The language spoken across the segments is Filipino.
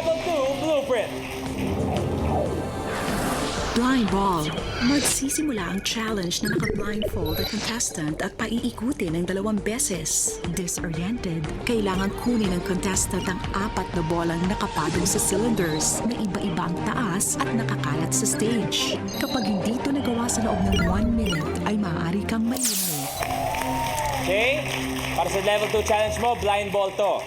Level 2 Blueprint. Blind ball. Magsisimula ang challenge na naka-blindfold ang contestant at paiikutin ng 2 beses. Disoriented, kailangan kunin ng contestant ang 4 na bolang nakapatong sa cylinders na iba-ibang taas at nakakalat sa stage. Kapag hindi ito nagawa sa loob ng 1 minute, ay maaari kang ma-eliminate. Okay? Para sa level 2 challenge mo, blind ball to.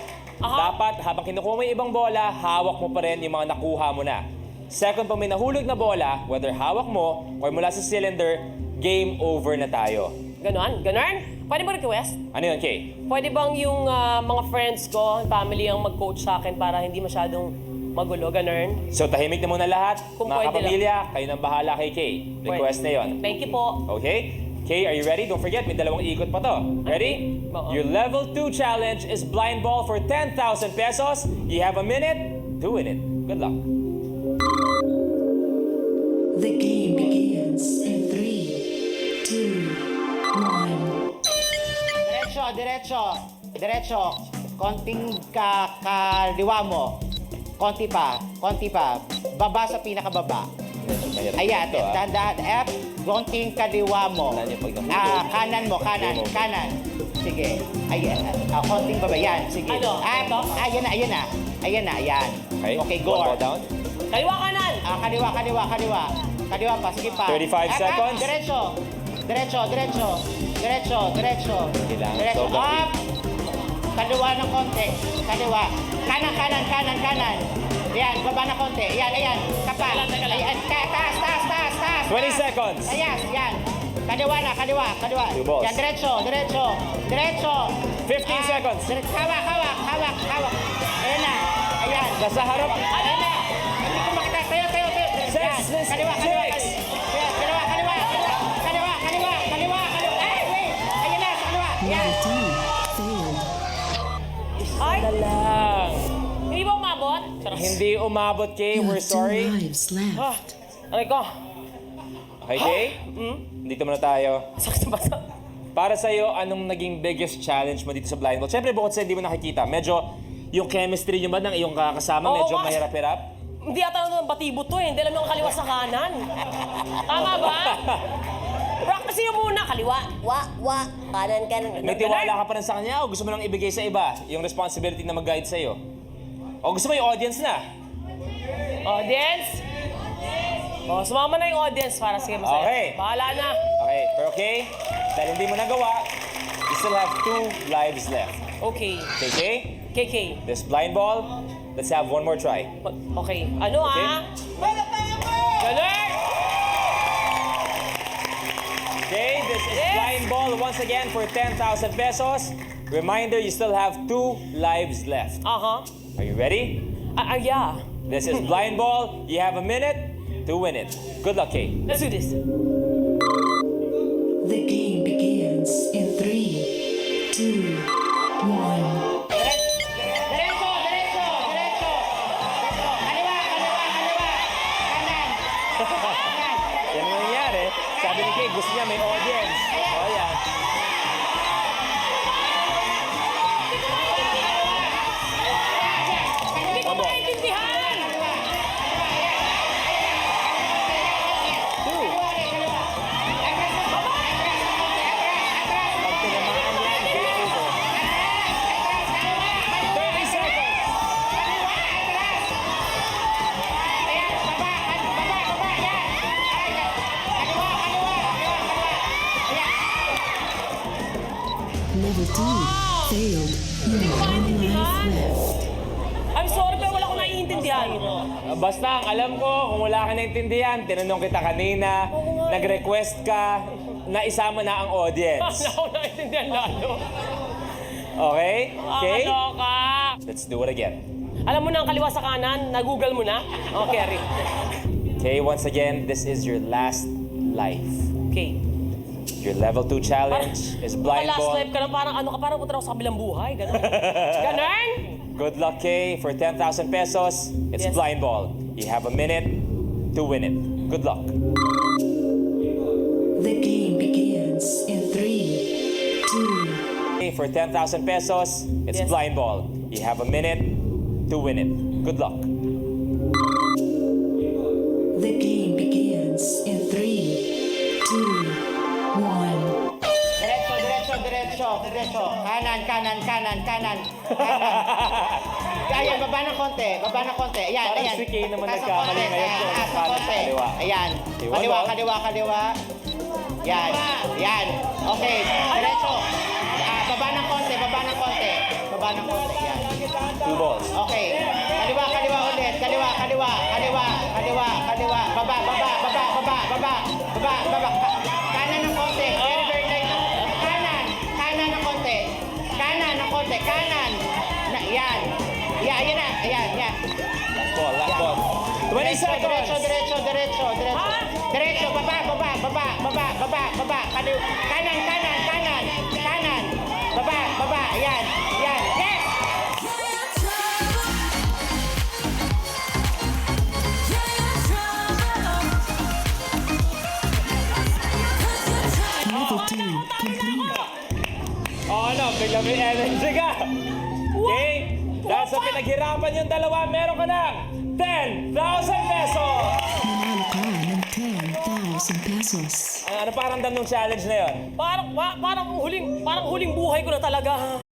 Dapat habang kinukuha mo yung ibang bola, hawak mo pa rin yung mga nakuha mo na. Second, pag may nahulog na bola, whether hawak mo or mula sa cylinder, game over na tayo. Ganon? Ganon? Pwede ba request? Ano yun, Kay? Pwede bang yung mga friends ko, family ang mag-coach sa akin para hindi masyadong magulo? Ganon? So, tahimik na muna lahat. Kung Mga pwede kapamilya, kayo nang bahala kay Kay. Request na yon. Thank you po. Okay? Kay, are you ready? Don't forget, may 2 ikot pa to. Ready? Oo. Your level 2 challenge is blind ball for 10,000 pesos. You have a minute to win it. Good luck. The game begins in 3, 2, 1. Diretso. Konting kaliwa mo. Konti pa. Baba sa pinakababa. Ayan, Ito, dahan-dahan. F, konting kaliwa mo. Tandaan niyo pag nahulog. Kanan mo, kanan. Sige. Ayan, konting baba. Yan, sige. Ano? Ito? Ayan na. Okay, go. One ball down. Kaliwa kanan! Kaliwa pa, sige pa. 35 seconds. Diretso. Kailangan sobrang Up! Kaliwa ng konti. Kanan. Yan, baba na konti. Yan. Kapal. Ayan, taas. 20 seconds. Ayan, yan. Kaliwa. Two balls. Yan, diretso. 15 seconds. Hawak. Ayan na. Ayan. Nasa harap. Ayan na. Hindi ko makita. Tayo. Yan. Kaliwa. Ay, wait. Ayan na, sa kaliwa. Yan. Level 2 failed. Ay! Lang. Hindi ba umabot? Charot. Hindi umabot, Kay. You We're have 2 sorry. lives left. Aray ko. Okay, Kay? Dito muna tayo. Sakit sa basa. Para sa'yo, anong naging biggest challenge mo dito sa blind ball? Siyempre, bukod sa hindi mo nakikita, medyo yung chemistry nyo ba ng iyong kakasama, Oo, medyo kasi- mahirap-hirap? Hindi ata nung batibo to eh. Hindi alam yung kaliwa sa kanan. Tama ba? Practice nyo muna. Kaliwa. Kanan. May tiwala ka pa rin sa kanya o gusto mo nang ibigay sa iba yung responsibility na mag-guide sa'yo? O gusto mo yung audience na? Audience? O, sumama na yung audience para sige masaya. Okay. Bahala na. Okay, pero okay, dahil hindi mo nagawa, you still have 2 lives left. Okay. Okay, Kay? KK. This blind ball, let's have one more try. Okay. Ano Galer! Okay, this is Yes. blind ball once again for 10,000 pesos. Reminder, you still have 2 lives left. Aha. Are you ready? Yeah. This is blind ball. You have a minute to win it. Good luck, Kay. Let's do this. The game begins in 3, 2, 1. Diretso. Kaliwa. Kanan. Yan ang nangyari. Sabi ni Kay, gusto niya may audience. O yan. Hindi ko maintindihan! 2. Pag tinamaan yan, game over. 30 seconds. Level 2 failed. You have 1 life left. I'm sorry pero wala akong naiintindihan. Basta ang alam ko, kung wala ka naintindihan, tinanong kita kanina, nag-request ka, na isama na ang Wala audience. akong naiintindihan lalo. Okay? Okay? Nakakaloka. Let's do it again. Alam mo na ang kaliwa sa kanan? Nag-google mo na? Okay, Ari. Okay, once again, this is your last life. Okay. Your level 2 challenge is blind Last ball. life ka na, parang ano ka, parang punta ako sa kabilang buhay. Ganon. Ganon? Good luck, Kay. For 10,000 pesos, it's Yes. blind ball. You have a minute to win it. Good luck. The game begins in 3, 2, Okay, for 10,000 pesos, it's Yes. blind ball. You have a minute to to win it. Good luck. The game begins in 3, 2, 1. Diretso, diretso, diretso, diretso. Kanan, kanan, kanan, kanan. Ayan, baba ng konti, baba ng konti. Ayan, Parang ayan. si Kay naman Taas ng nagkamali konti, ngayon taas kung ng kanan, konti. kaliwa. Ayan. Iwan, Kaliwa, no? kaliwa, kaliwa. Yan, yan. Okay, diretso. Baba ng konti, baba ng konti. Baba ng konti, yan. 2 balls. Okay. Kaliwa, kaliwa ulit. Kaliwa, kaliwa, kaliwa, kaliwa, kaliwa. Baba, baba, baba, baba, baba, baba, baba. Kanan ng konti. Very, very light. Kanan. Kanan ng konti. Kanan ng konti. Kanan. Yan. Yan, yan na. Yan, yan. Last ball. 20 seconds. Diretso, diretso, diretso, diretso. Diretso, baba, baba, baba, baba, baba, baba. Kanan, kanan, kanan, kanan. Baba, baba. Yan, yan. Yes! Level 2 complete. Ano, bigla may energy ka. Okay? Dahil sa pinaghirapan yung dalawa, meron ka ng 10,000 pesos. Nanalo ka ng 10,000 pesos. Ano parang ng challenge na yon? Parang huling buhay ko na talaga.